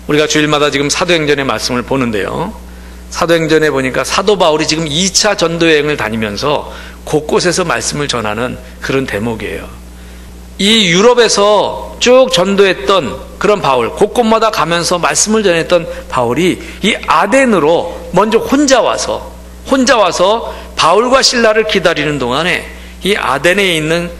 우리가 주일마다 지금 사도행전의 말씀을 보는데요, 사도행전에 보니까 사도 바울이 지금 2차 전도여행을 다니면서 곳곳에서 말씀을 전하는 그런 대목이에요. 이 유럽에서 쭉 전도했던 그런 바울, 곳곳마다 가면서 말씀을 전했던 바울이 이 아덴으로 먼저 혼자 와서 바울과 실라를 기다리는 동안에 이 아덴에 있는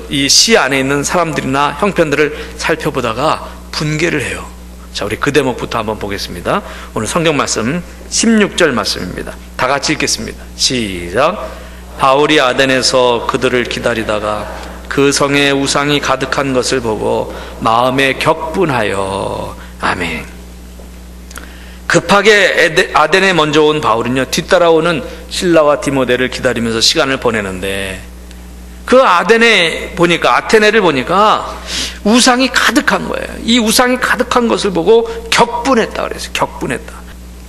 이 시 안에 있는 사람들이나 형편들을 살펴보다가 분개를 해요. 자, 우리 그 대목부터 한번 보겠습니다. 오늘 성경 말씀 16절 말씀입니다. 다 같이 읽겠습니다. 시작. 바울이 아덴에서 그들을 기다리다가 그 성에 우상이 가득한 것을 보고 마음에 격분하여. 아멘. 급하게 아덴에 먼저 온 바울은요, 뒤따라오는 실라와 디모데를 기다리면서 시간을 보내는데, 그 아테네를 보니까 우상이 가득한 거예요. 이 우상이 가득한 것을 보고 격분했다 그랬어요. 격분했다.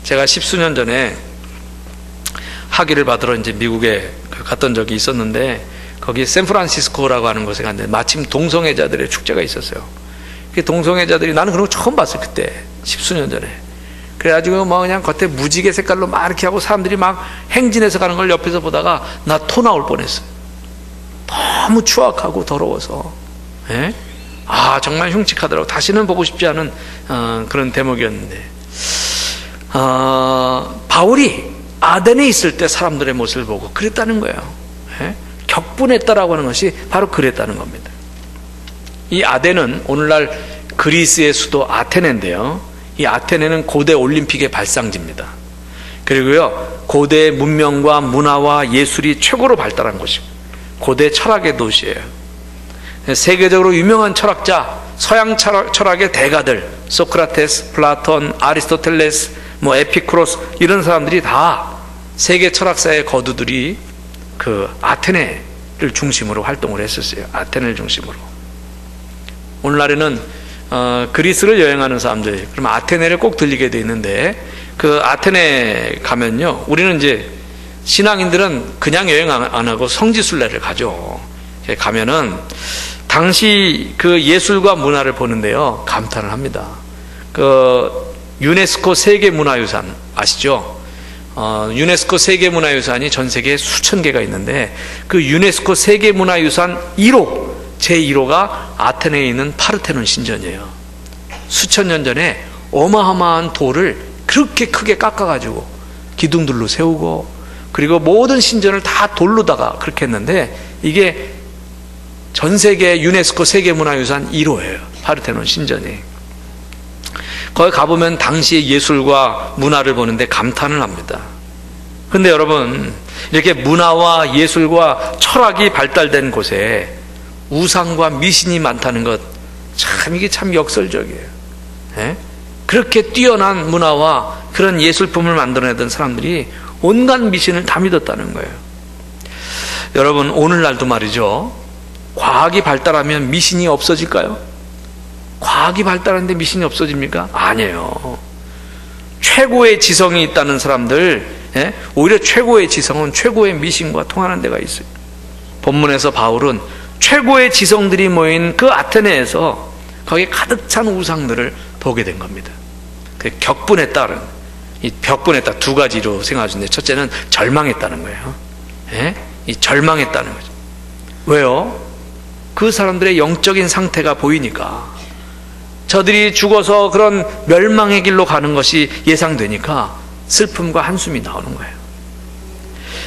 제가 10수년 전에 학위를 받으러 이제 미국에 갔던 적이 있었는데, 거기 샌프란시스코라고 하는 곳에 갔는데 마침 동성애자들의 축제가 있었어요. 그 동성애자들이, 나는 그런 거 처음 봤어요. 그때 10수년 전에. 그래가지고 뭐 그냥 겉에 무지개 색깔로 막 이렇게 하고 사람들이 막 행진해서 가는 걸 옆에서 보다가 나 토 나올 뻔했어요. 너무 추악하고 더러워서. 예? 아, 정말 흉측하더라고. 다시는 보고 싶지 않은 그런 대목이었는데, 바울이 아덴에 있을 때 사람들의 모습을 보고 그랬다는 거예요. 예? 격분했다라고 하는 것이 바로 그랬다는 겁니다. 이 아덴은 오늘날 그리스의 수도 아테네인데요, 이 아테네는 고대 올림픽의 발상지입니다. 그리고요, 고대 문명과 문화와 예술이 최고로 발달한 곳이고 고대 철학의 도시예요. 세계적으로 유명한 철학자, 서양 철학의 대가들, 소크라테스, 플라톤, 아리스토텔레스, 뭐 에피쿠로스, 이런 사람들이 다 세계 철학사의 거두들이 그 아테네를 중심으로 활동을 했었어요. 아테네를 중심으로. 오늘날에는 그리스를 여행하는 사람들, 그러면 아테네를 꼭 들리게 돼 있는데, 그 아테네 가면요, 우리는 이제 신앙인들은 그냥 여행 안 하고 성지순례를 가죠. 가면은 당시 그 예술과 문화를 보는데요, 감탄을 합니다. 그 유네스코 세계문화유산 아시죠? 유네스코 세계문화유산이 전 세계에 수천 개가 있는데, 그 유네스코 세계문화유산 1호, 제1호가 아테네에 있는 파르테논 신전이에요. 수천 년 전에 어마어마한 돌을 그렇게 크게 깎아가지고 기둥들로 세우고, 그리고 모든 신전을 다 돌로다가 그렇게 했는데, 이게 전 세계 유네스코 세계문화유산 1호예요. 파르테논 신전이. 거기 가보면 당시의 예술과 문화를 보는데 감탄을 합니다. 근데 여러분, 이렇게 문화와 예술과 철학이 발달된 곳에 우상과 미신이 많다는 것, 참 이게 참 역설적이에요. 예? 그렇게 뛰어난 문화와 그런 예술품을 만들어내던 사람들이 온갖 미신을 다 믿었다는 거예요. 여러분, 오늘날도 말이죠, 과학이 발달하면 미신이 없어질까요? 과학이 발달하는데 미신이 없어집니까? 아니에요. 최고의 지성이 있다는 사람들, 예? 오히려 최고의 지성은 최고의 미신과 통하는 데가 있어요. 본문에서 바울은 최고의 지성들이 모인 그 아테네에서 거기에 가득 찬 우상들을 보게 된 겁니다. 그 격분했다는, 이 격분했다 두 가지로 생각하시는데, 첫째는 절망했다는 거예요. 예? 이 절망했다는 거죠. 왜요? 그 사람들의 영적인 상태가 보이니까, 저들이 죽어서 그런 멸망의 길로 가는 것이 예상되니까 슬픔과 한숨이 나오는 거예요.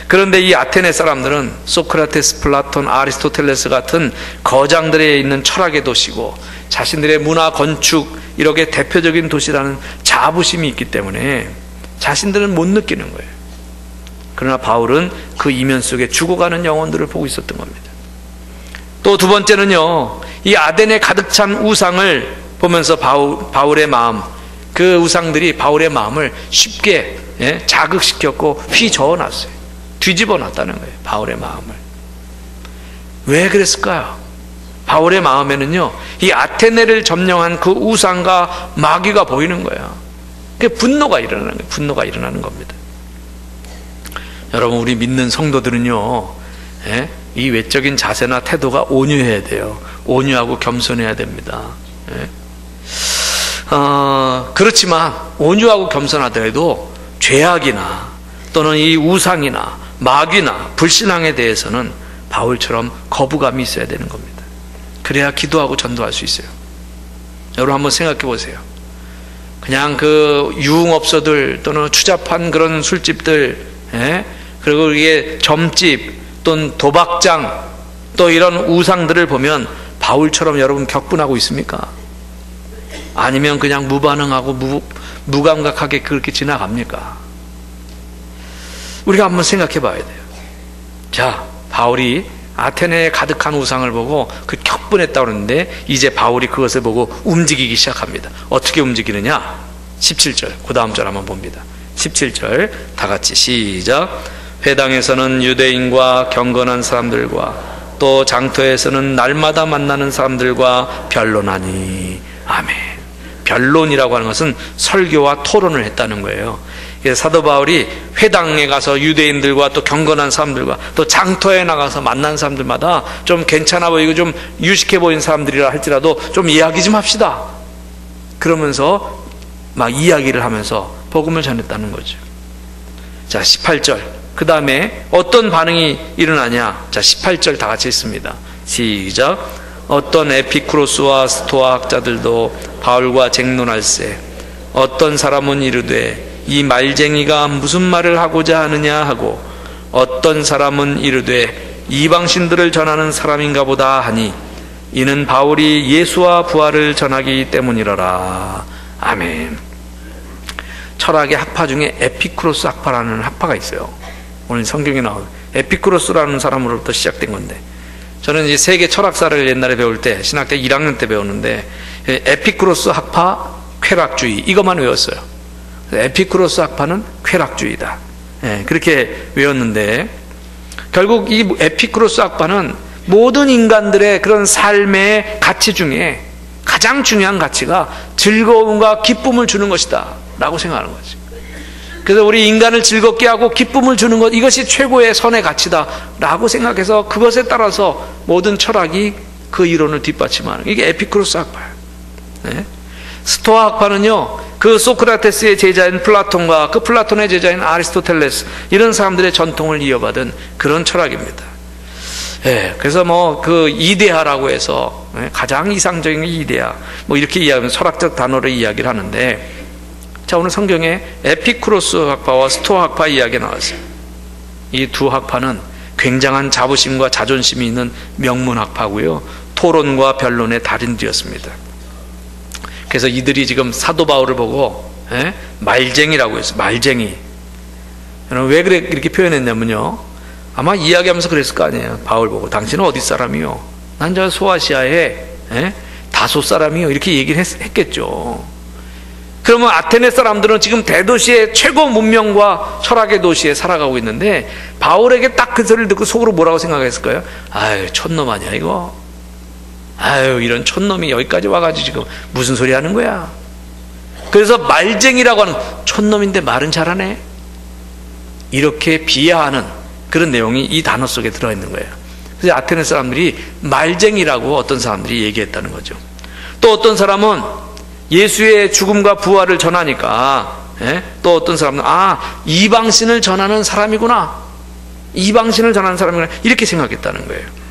그런데 이 아테네 사람들은 소크라테스, 플라톤, 아리스토텔레스 같은 거장들에 있는 철학의 도시고, 자신들의 문화, 건축, 이렇게 대표적인 도시라는 자부심이 있기 때문에 자신들은 못 느끼는 거예요. 그러나 바울은 그 이면 속에 죽어가는 영혼들을 보고 있었던 겁니다. 또 두 번째는요, 이 아덴에 가득 찬 우상을 보면서 바울의 마음, 그 우상들이 바울의 마음을 쉽게 자극시켰고 휘저어 놨어요. 뒤집어 놨다는 거예요, 바울의 마음을. 왜 그랬을까요? 바울의 마음에는요, 이 아테네를 점령한 그 우상과 마귀가 보이는 거예요. 그 분노가 일어나는 거예요. 분노가 일어나는 겁니다. 여러분, 우리 믿는 성도들은요, 이 외적인 자세나 태도가 온유해야 돼요. 온유하고 겸손해야 됩니다. 그렇지만 온유하고 겸손하더라도 죄악이나 또는 이 우상이나 마귀나 불신앙에 대해서는 바울처럼 거부감이 있어야 되는 겁니다. 그래야 기도하고 전도할 수 있어요. 여러분 한번 생각해 보세요. 그냥 그 유흥업소들 또는 추잡한 그런 술집들, 그리고 이게 점집 또는 도박장 또 이런 우상들을 보면 바울처럼 여러분 격분하고 있습니까? 아니면 그냥 무반응하고 무감각하게 그렇게 지나갑니까? 우리가 한번 생각해 봐야 돼요. 자, 바울이 아테네에 가득한 우상을 보고 그 격분했다고 그러는데 이제 바울이 그것을 보고 움직이기 시작합니다. 어떻게 움직이느냐? 17절, 그 다음 절 한번 봅니다. 17절 다 같이 시작. 회당에서는 유대인과 경건한 사람들과 또 장터에서는 날마다 만나는 사람들과 변론하니. 아멘. 변론이라고 하는 것은 설교와 토론을 했다는 거예요. 사도 바울이 회당에 가서 유대인들과 또 경건한 사람들과 또 장터에 나가서 만난 사람들마다 좀 괜찮아 보이고 좀 유식해 보이는 사람들이라 할지라도 좀 이야기 좀 합시다. 그러면서 막 이야기를 하면서 복음을 전했다는 거죠. 자, 18절. 그 다음에 어떤 반응이 일어나냐? 자, 18절 다 같이 읽습니다. 시작. 어떤 에피쿠로스와 스토아 학자들도 바울과 쟁론할세. 어떤 사람은 이르되 이 말쟁이가 무슨 말을 하고자 하느냐 하고, 어떤 사람은 이르되 이방신들을 전하는 사람인가 보다 하니, 이는 바울이 예수와 부활을 전하기 때문이라라. 아멘. 철학의 학파 중에 에피쿠로스 학파라는 학파가 있어요. 오늘 성경에 나오는 에피쿠로스라는 사람으로부터 시작된 건데, 저는 이제 세계 철학사를 옛날에 배울 때 신학대 1학년 때 배웠는데 에피쿠로스 학파 쾌락주의 이것만 외웠어요. 에피쿠로스 학파는 쾌락주의다. 그렇게 외웠는데, 결국 이 에피쿠로스 학파는 모든 인간들의 그런 삶의 가치 중에 가장 중요한 가치가 즐거움과 기쁨을 주는 것이다 라고 생각하는 거지. 그래서 우리 인간을 즐겁게 하고 기쁨을 주는 것, 이것이 최고의 선의 가치다 라고 생각해서 그것에 따라서 모든 철학이 그 이론을 뒷받침하는, 이게 에피쿠로스 학파예요. 스토아 학파는요, 그 소크라테스의 제자인 플라톤과 그 플라톤의 제자인 아리스토텔레스, 이런 사람들의 전통을 이어받은 그런 철학입니다. 그래서 뭐 그 이데아라고 해서 가장 이상적인 이데아, 뭐 이렇게 이야기하면 철학적 단어로 이야기를 하는데, 자, 오늘 성경에 에피쿠로스 학파와 스토아 학파 이야기가 나왔어요. 이 두 학파는 굉장한 자부심과 자존심이 있는 명문 학파고요, 토론과 변론의 달인들이었습니다. 그래서 이들이 지금 사도 바울을 보고 말쟁이라고 했어요. 말쟁이. 여러분 왜 그래 이렇게 표현했냐면요, 아마 이야기하면서 그랬을 거 아니에요. 바울 보고 당신은 어디 사람이요? 난 저 소아시아의 다소 사람이요, 이렇게 얘기를 했겠죠. 그러면 아테네 사람들은 지금 대도시의 최고 문명과 철학의 도시에 살아가고 있는데, 바울에게 딱 그 소리를 듣고 속으로 뭐라고 생각했을까요? 아유, 촌놈 아니야 이거? 아유, 이런 촌놈이 여기까지 와가지고 지금 무슨 소리 하는 거야? 그래서 말쟁이라고 하는, 촌놈인데 말은 잘하네, 이렇게 비하하는 그런 내용이 이 단어 속에 들어있는 거예요. 그래서 아테네 사람들이 말쟁이라고 어떤 사람들이 얘기했다는 거죠. 또 어떤 사람은 예수의 죽음과 부활을 전하니까, 또 어떤 사람은 이방신을 전하는 사람이구나, 이방신을 전하는 사람이구나, 이렇게 생각했다는 거예요.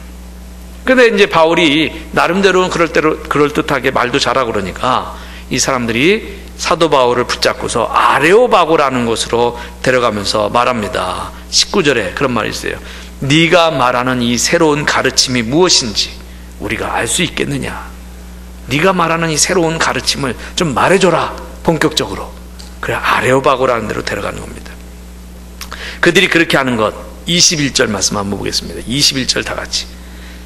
근데 이제 바울이 나름대로는 그럴듯하게 말도 잘하고 그러니까 이 사람들이 사도 바울을 붙잡고서 아레오바고라는 곳으로 데려가면서 말합니다. 19절에 그런 말이 있어요. 네가 말하는 이 새로운 가르침이 무엇인지 우리가 알 수 있겠느냐? 네가 말하는 이 새로운 가르침을 좀 말해줘라, 본격적으로. 그래, 아레오바고라는 데로 데려가는 겁니다. 그들이 그렇게 하는 것, 21절 말씀 한번 보겠습니다. 21절 다 같이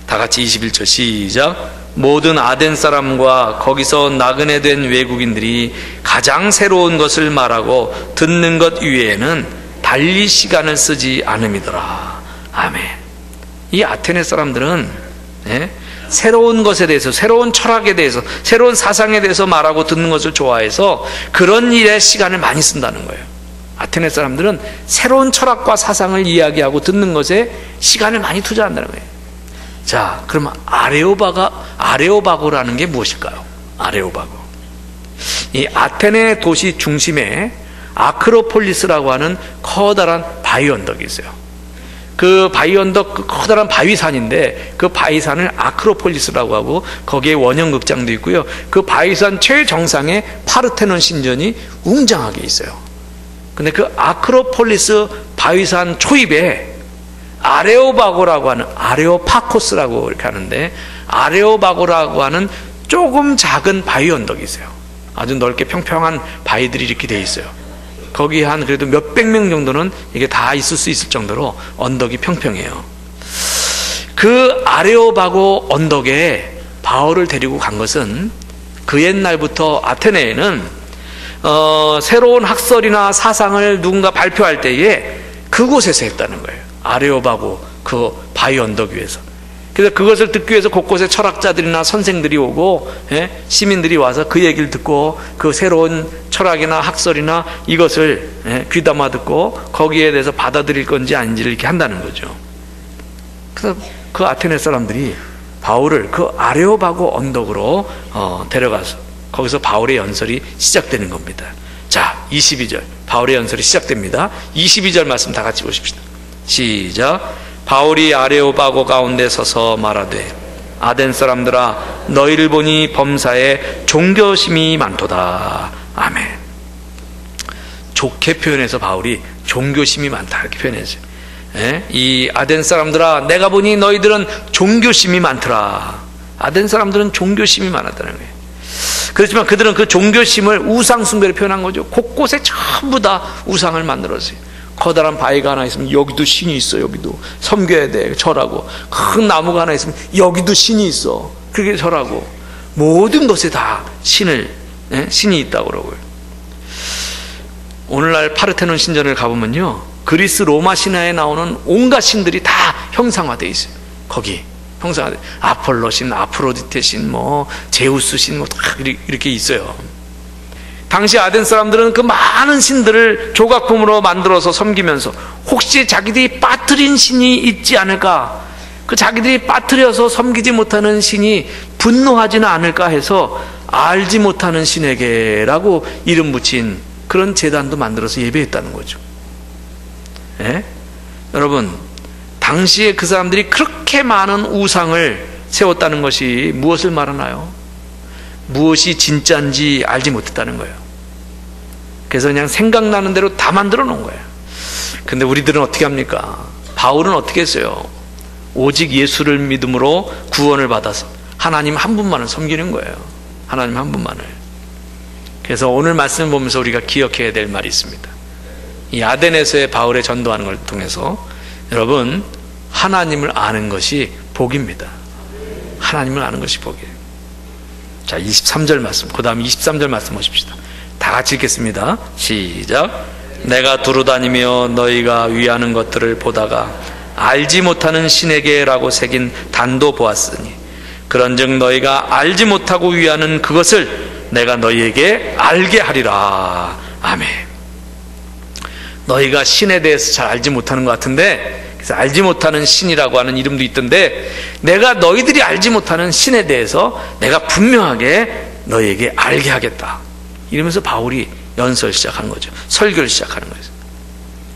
21절 시작. 모든 아덴 사람과 거기서 나그네 된 외국인들이 가장 새로운 것을 말하고 듣는 것 위에는 달리 시간을 쓰지 않음이더라. 아멘. 이 아테네 사람들은 새로운 것에 대해서, 새로운 철학에 대해서, 새로운 사상에 대해서 말하고 듣는 것을 좋아해서 그런 일에 시간을 많이 쓴다는 거예요. 아테네 사람들은 새로운 철학과 사상을 이야기하고 듣는 것에 시간을 많이 투자한다는 거예요. 자, 그러면 아레오바고라는 게 무엇일까요? 아레오바고. 이 아테네 도시 중심에 아크로폴리스라고 하는 커다란 바위 언덕이 있어요. 그 바위 언덕, 그 커다란 바위산인데 그 바위산을 아크로폴리스라고 하고 거기에 원형극장도 있고요. 그 바위산 최정상에 파르테논 신전이 웅장하게 있어요. 근데 그 아크로폴리스 바위산 초입에 아레오바고라고 하는, 아레오파코스라고 이렇게 하는데, 아레오바고라고 하는 조금 작은 바위 언덕이 있어요. 아주 넓게 평평한 바위들이 이렇게 돼 있어요. 거기 한 그래도 몇백 명 정도는 이게 다 있을 수 있을 정도로 언덕이 평평해요. 그 아레오바고 언덕에 바울을 데리고 간 것은 그 옛날부터 아테네에는 새로운 학설이나 사상을 누군가 발표할 때에 그곳에서 했다는 거예요. 아레오바고 그 바위 언덕 위에서. 그래서 그것을 듣기 위해서 곳곳에 철학자들이나 선생들이 오고, 시민들이 와서 그 얘기를 듣고 그 새로운 철학이나 학설이나 이것을 귀담아 듣고 거기에 대해서 받아들일 건지 아닌지를 이렇게 한다는 거죠. 그래서 그 아테네 사람들이 바울을 그 아레오바고 언덕으로 데려가서 거기서 바울의 연설이 시작되는 겁니다. 자, 22절 바울의 연설이 시작됩니다. 22절 말씀 다 같이 보십시다. 시작. 바울이 아레오바고 가운데 서서 말하되 아덴 사람들아 너희를 보니 범사에 종교심이 많도다. 아멘. 좋게 표현해서 바울이 종교심이 많다 이렇게 표현했어요. 이 아덴 사람들아 내가 보니 너희들은 종교심이 많더라. 아덴 사람들은 종교심이 많았다는 거예요. 그렇지만 그들은 그 종교심을 우상 숭배로 표현한 거죠. 곳곳에 전부 다 우상을 만들었어요. 커다란 바위가 하나 있으면 여기도 신이 있어. 여기도 섬겨야 돼. 절하고. 큰 나무가 하나 있으면 여기도 신이 있어. 그렇게 절하고. 모든 것에 다 신이 있다고 그러고요. 오늘날 파르테논 신전을 가보면요, 그리스 로마 신화에 나오는 온갖 신들이 다 형상화되어 있어요. 거기 형상화돼. 아폴로 신, 아프로디테 신, 제우스 신, 다 이렇게 있어요. 당시 아덴 사람들은 그 많은 신들을 조각품으로 만들어서 섬기면서 혹시 자기들이 빠뜨린 신이 있지 않을까, 그 자기들이 빠뜨려서 섬기지 못하는 신이 분노하지는 않을까 해서 알지 못하는 신에게라고 이름 붙인 그런 제단도 만들어서 예배했다는 거죠. 여러분, 당시에 그 사람들이 그렇게 많은 우상을 세웠다는 것이 무엇을 말하나요? 무엇이 진짜인지 알지 못했다는 거예요. 그래서 그냥 생각나는 대로 다 만들어 놓은 거예요. 근데 우리들은 어떻게 합니까? 바울은 어떻게 했어요? 오직 예수를 믿음으로 구원을 받아서 하나님 한 분만을 섬기는 거예요. 하나님 한 분만을. 그래서 오늘 말씀을 보면서 우리가 기억해야 될 말이 있습니다. 이 아덴에서의 바울의 전도하는 걸 통해서 여러분, 하나님을 아는 것이 복입니다. 하나님을 아는 것이 복이에요. 자, 23절 말씀, 그 다음 23절 말씀 보십시다. 다 같이 읽겠습니다. 시작. 내가 두루다니며 너희가 위하는 것들을 보다가 알지 못하는 신에게라고 새긴 단도 보았으니 그런즉 너희가 알지 못하고 위하는 그것을 내가 너희에게 알게 하리라. 아멘. 너희가 신에 대해서 잘 알지 못하는 것 같은데, 그래서 알지 못하는 신이라고 하는 이름도 있던데, 내가 너희들이 알지 못하는 신에 대해서 내가 분명하게 너희에게 알게 하겠다. 이러면서 바울이 연설 시작하는 거죠. 설교를 시작하는 거죠.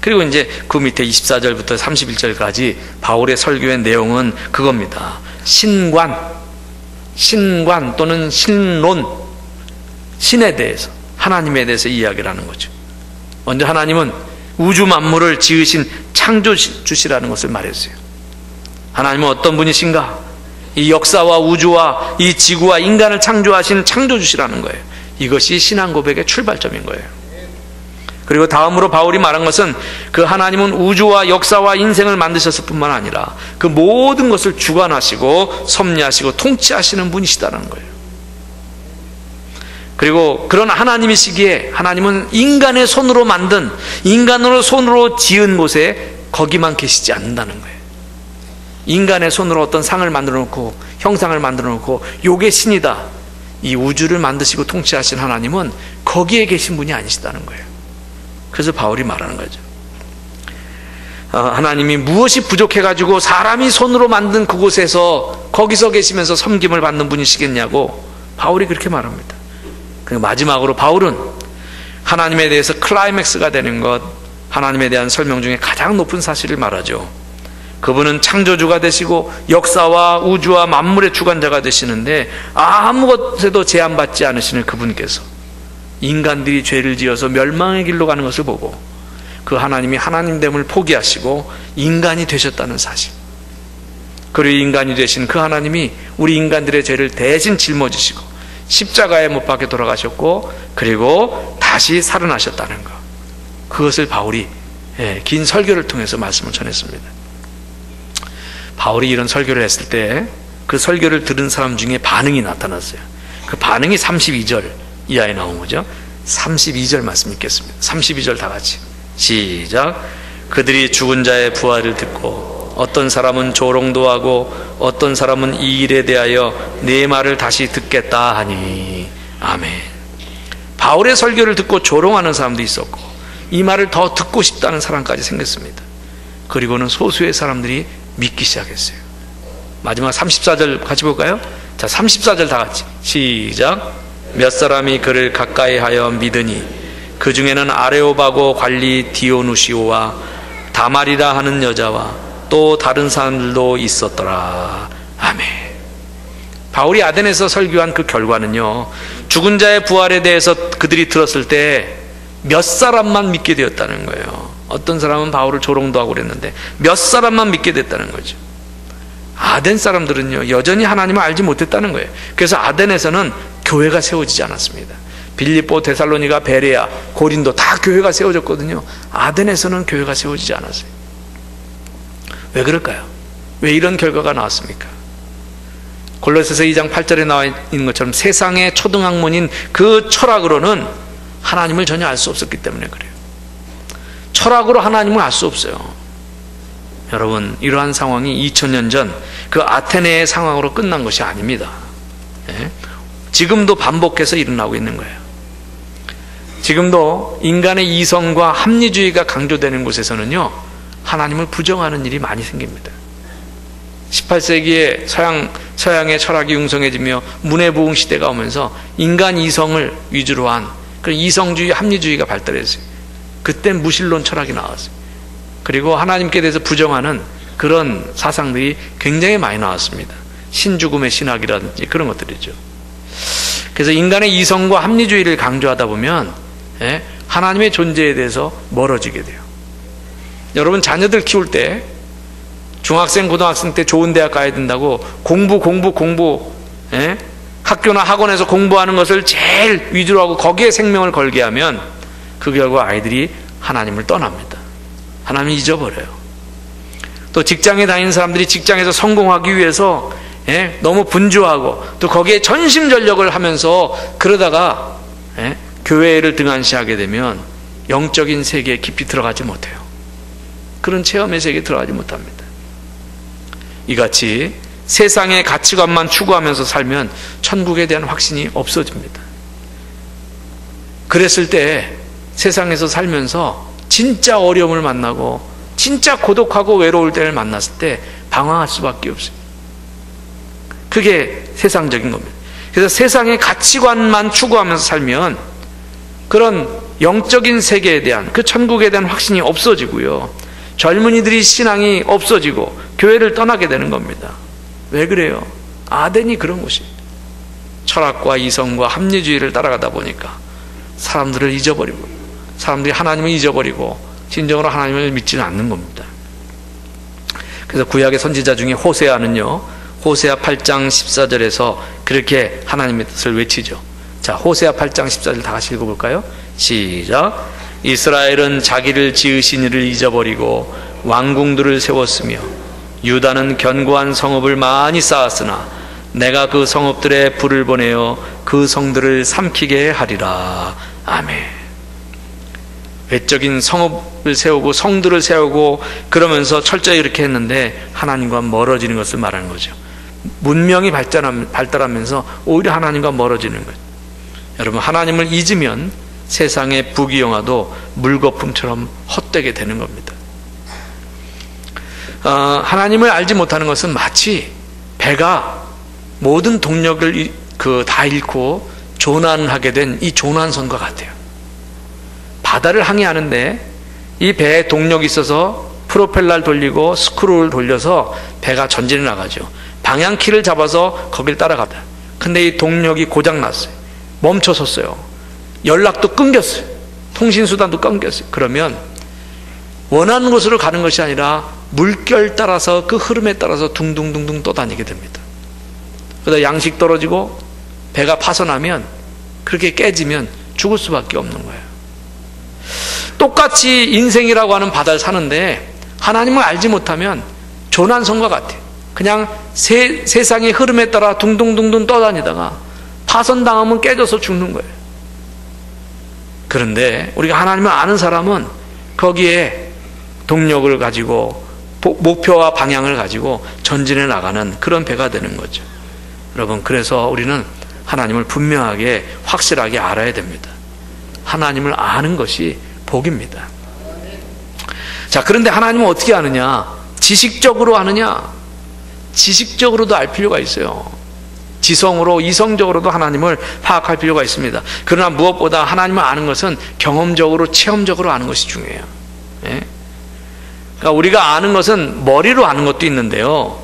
그리고 이제 그 밑에 24절부터 31절까지 바울의 설교의 내용은 그겁니다. 신관 또는 신론, 신에 대해서, 하나님에 대해서 이야기를 하는 거죠. 먼저 하나님은 우주 만물을 지으신 창조주시라는 것을 말했어요. 하나님은 어떤 분이신가? 이 역사와 우주와 이 지구와 인간을 창조하신 창조주시라는 거예요. 이것이 신앙 고백의 출발점인 거예요. 그리고 다음으로 바울이 말한 것은 그 하나님은 우주와 역사와 인생을 만드셨을 뿐만 아니라 그 모든 것을 주관하시고 섭리하시고 통치하시는 분이시다는 거예요. 그리고 그런 하나님이시기에 하나님은 인간의 손으로 만든, 인간으로 손으로 지은 곳에 거기만 계시지 않는다는 거예요. 인간의 손으로 어떤 상을 만들어 놓고 형상을 만들어 놓고 요게 신이다, 이 우주를 만드시고 통치하신 하나님은 거기에 계신 분이 아니시다는 거예요. 그래서 바울이 말하는 거죠. 하나님이 무엇이 부족해가지고 사람이 손으로 만든 그곳에서 거기서 계시면서 섬김을 받는 분이시겠냐고 바울이 그렇게 말합니다. 그리고 마지막으로 바울은 하나님에 대해서 클라이맥스가 되는 것, 하나님에 대한 설명 중에 가장 높은 사실을 말하죠. 그분은 창조주가 되시고 역사와 우주와 만물의 주관자가 되시는데 아무것에도 제한받지 않으시는 그분께서 인간들이 죄를 지어서 멸망의 길로 가는 것을 보고 그 하나님이 하나님됨을 포기하시고 인간이 되셨다는 사실, 그리고 인간이 되신 그 하나님이 우리 인간들의 죄를 대신 짊어지시고 십자가에 못 박혀 돌아가셨고 그리고 다시 살아나셨다는 것, 그것을 바울이 긴 설교를 통해서 말씀을 전했습니다. 바울이 이런 설교를 했을 때 그 설교를 들은 사람 중에 반응이 나타났어요. 그 반응이 32절 이하에 나온 거죠. 32절 말씀 읽겠습니다. 32절 다 같이 시작. 그들이 죽은 자의 부활을 듣고 어떤 사람은 조롱도 하고 어떤 사람은 이 일에 대하여 내 말을 다시 듣겠다 하니. 아멘. 바울의 설교를 듣고 조롱하는 사람도 있었고 이 말을 더 듣고 싶다는 사람까지 생겼습니다. 그리고는 소수의 사람들이 믿기 시작했어요. 마지막 34절 같이 볼까요? 자, 34절 다 같이 시작. 몇 사람이 그를 가까이 하여 믿으니 그 중에는 아레오바고 관리 디오누시오와 다말이라 하는 여자와 또 다른 사람들도 있었더라. 아멘. 바울이 아덴에서 설교한 그 결과는요, 죽은 자의 부활에 대해서 그들이 들었을 때 몇 사람만 믿게 되었다는 거예요. 어떤 사람은 바울을 조롱도 하고 그랬는데 몇 사람만 믿게 됐다는 거죠. 아덴 사람들은요 여전히 하나님을 알지 못했다는 거예요. 그래서 아덴에서는 교회가 세워지지 않았습니다. 빌립보, 데살로니가, 베레아, 고린도 다 교회가 세워졌거든요. 아덴에서는 교회가 세워지지 않았어요. 왜 그럴까요? 왜 이런 결과가 나왔습니까? 골로새서 2장 8절에 나와 있는 것처럼 세상의 초등학문인 그 철학으로는 하나님을 전혀 알 수 없었기 때문에 그래요. 철학으로 하나님을 알 수 없어요. 여러분, 이러한 상황이 2000년 전 그 아테네의 상황으로 끝난 것이 아닙니다. 지금도 반복해서 일어나고 있는 거예요. 지금도 인간의 이성과 합리주의가 강조되는 곳에서는요 하나님을 부정하는 일이 많이 생깁니다. 18세기에 서양의 철학이 융성해지며 문해부흥 시대가 오면서 인간 이성을 위주로 한 그런 이성주의, 합리주의가 발달했어요. 그때 무신론 철학이 나왔어요. 그리고 하나님께 대해서 부정하는 그런 사상들이 굉장히 많이 나왔습니다. 신죽음의 신학이라든지 그런 것들이죠. 그래서 인간의 이성과 합리주의를 강조하다 보면 하나님의 존재에 대해서 멀어지게 돼요. 여러분, 자녀들 키울 때 중학생, 고등학생 때 좋은 대학 가야 된다고 공부 학교나 학원에서 공부하는 것을 제일 위주로 하고 거기에 생명을 걸게 하면 그 결과 아이들이 하나님을 떠납니다. 하나님을 잊어버려요. 또 직장에 다니는 사람들이 직장에서 성공하기 위해서 너무 분주하고 또 거기에 전심전력을 하면서 그러다가 교회를 등한시하게 되면 영적인 세계에 깊이 들어가지 못해요. 그런 체험의 세계에 들어가지 못합니다. 이같이 세상의 가치관만 추구하면서 살면 천국에 대한 확신이 없어집니다. 그랬을 때 세상에서 살면서 진짜 어려움을 만나고 진짜 고독하고 외로울 때를 만났을 때 방황할 수밖에 없어요. 그게 세상적인 겁니다. 그래서 세상의 가치관만 추구하면서 살면 그런 영적인 세계에 대한 그 천국에 대한 확신이 없어지고요, 젊은이들이 신앙이 없어지고 교회를 떠나게 되는 겁니다. 왜 그래요? 아덴이 그런 곳이에요. 철학과 이성과 합리주의를 따라가다 보니까 사람들을 잊어버리고 사람들이 하나님을 잊어버리고 진정으로 하나님을 믿지는 않는 겁니다. 그래서 구약의 선지자 중에 호세아는요, 호세아 8장 14절에서 그렇게 하나님의 뜻을 외치죠. 자, 호세아 8장 14절 다 같이 읽어볼까요? 시작. 이스라엘은 자기를 지으신 이를 잊어버리고 왕궁들을 세웠으며 유다는 견고한 성읍을 많이 쌓았으나 내가 그 성읍들에 불을 보내어 그 성들을 삼키게 하리라. 아멘. 외적인 성읍을 세우고 성들을 세우고 그러면서 철저히 이렇게 했는데 하나님과 멀어지는 것을 말하는 거죠. 문명이 발달하면서 오히려 하나님과 멀어지는 거죠. 여러분, 하나님을 잊으면 세상의 부귀영화도 물거품처럼 헛되게 되는 겁니다. 하나님을 알지 못하는 것은 마치 배가 모든 동력을 다 잃고 조난하게 된 이 조난선과 같아요. 바다를 항해하는데 이 배에 동력이 있어서 프로펠러를 돌리고 스크루를 돌려서 배가 전진해 나가죠. 방향키를 잡아서 거길 따라갑니다. 근데 이 동력이 고장났어요. 멈춰섰어요. 연락도 끊겼어요. 통신수단도 끊겼어요. 그러면 원하는 곳으로 가는 것이 아니라 물결 따라서 그 흐름에 따라서 둥둥둥둥 떠다니게 됩니다. 그러다 양식 떨어지고 배가 파손하면, 그렇게 깨지면 죽을 수밖에 없는 거예요. 똑같이 인생이라고 하는 바다를 사는데 하나님을 알지 못하면 조난선과 같아요. 그냥 세상의 흐름에 따라 둥둥둥둥 떠다니다가 파손당하면 깨져서 죽는 거예요. 그런데 우리가 하나님을 아는 사람은 거기에 동력을 가지고 목표와 방향을 가지고 전진해 나가는 그런 배가 되는 거죠. 여러분, 그래서 우리는 하나님을 분명하게 확실하게 알아야 됩니다. 하나님을 아는 것이 복입니다. 자, 그런데 하나님은 어떻게 아느냐? 지식적으로 아느냐? 지식적으로도 알 필요가 있어요. 지성으로, 이성적으로도 하나님을 파악할 필요가 있습니다. 그러나 무엇보다 하나님을 아는 것은 경험적으로, 체험적으로 아는 것이 중요해요. 예? 그러니까 우리가 아는 것은 머리로 아는 것도 있는데요,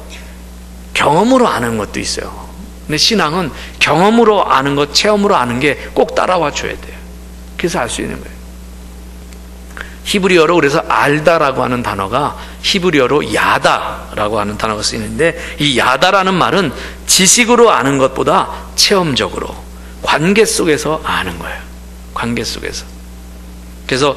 경험으로 아는 것도 있어요. 근데 신앙은 경험으로 아는 것, 체험으로 아는 게 꼭 따라와 줘야 돼요. 그래서 알 수 있는 거예요. 히브리어로 그래서 알다라고 하는 단어가 히브리어로 야다라고 하는 단어가 쓰이는데, 이 야다라는 말은 지식으로 아는 것보다 체험적으로 관계 속에서 아는 거예요. 관계 속에서. 그래서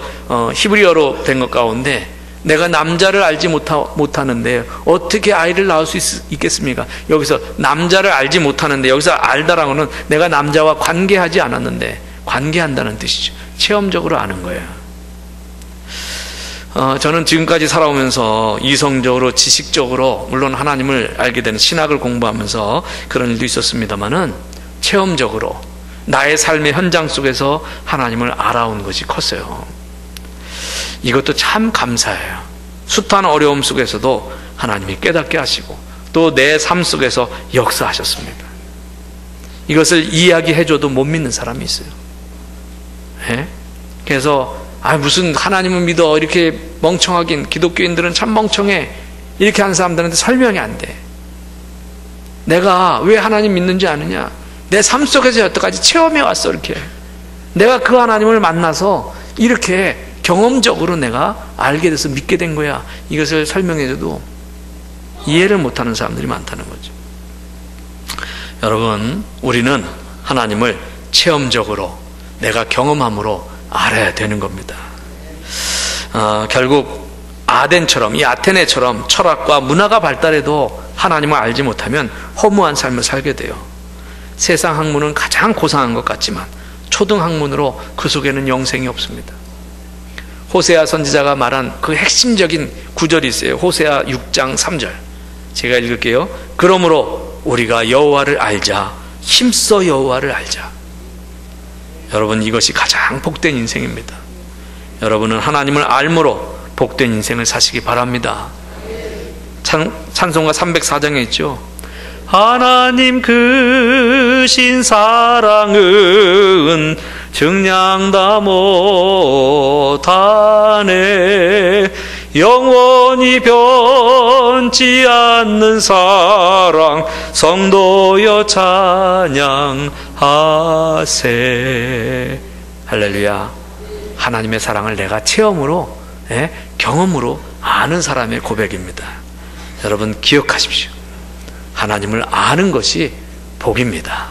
히브리어로 된 것 가운데 내가 남자를 알지 못하는데 어떻게 아이를 낳을 수 있겠습니까? 여기서 남자를 알지 못하는데, 여기서 알다라고는 내가 남자와 관계하지 않았는데 관계한다는 뜻이죠. 체험적으로 아는 거예요. 저는 지금까지 살아오면서 이성적으로, 지식적으로, 물론 하나님을 알게 되는 신학을 공부하면서 그런 일도 있었습니다만은, 체험적으로 나의 삶의 현장 속에서 하나님을 알아온 것이 컸어요. 이것도 참 감사해요. 숱한 어려움 속에서도 하나님이 깨닫게 하시고 또 내 삶 속에서 역사하셨습니다. 이것을 이야기해줘도 못 믿는 사람이 있어요. 예? 그래서 무슨 하나님을 믿어, 이렇게 멍청하긴, 기독교인들은 참 멍청해, 이렇게 하는 사람들한테 설명이 안 돼. 내가 왜 하나님 믿는지 아느냐? 내 삶 속에서 여태까지 체험해 왔어. 이렇게 내가 그 하나님을 만나서 이렇게 경험적으로 내가 알게 돼서 믿게 된 거야. 이것을 설명해줘도 이해를 못하는 사람들이 많다는 거죠. 여러분, 우리는 하나님을 체험적으로, 내가 경험함으로 알아야 되는 겁니다. 결국 아덴처럼, 이 아테네처럼 철학과 문화가 발달해도 하나님을 알지 못하면 허무한 삶을 살게 돼요. 세상 학문은 가장 고상한 것 같지만 초등학문으로 그 속에는 영생이 없습니다. 호세아 선지자가 말한 그 핵심적인 구절이 있어요. 호세아 6장 3절 제가 읽을게요. 그러므로 우리가 여호와를 알자, 힘써 여호와를 알자. 여러분, 이것이 가장 복된 인생입니다. 여러분은 하나님을 알므로 복된 인생을 사시기 바랍니다. 찬송가 304장에 있죠. 하나님 크신 사랑은 증량다 못하네. 영원히 변치 않는 사랑 성도여 찬양하세. 할렐루야. 하나님의 사랑을 내가 체험으로, 경험으로 아는 사람의 고백입니다. 여러분, 기억하십시오. 하나님을 아는 것이 복입니다.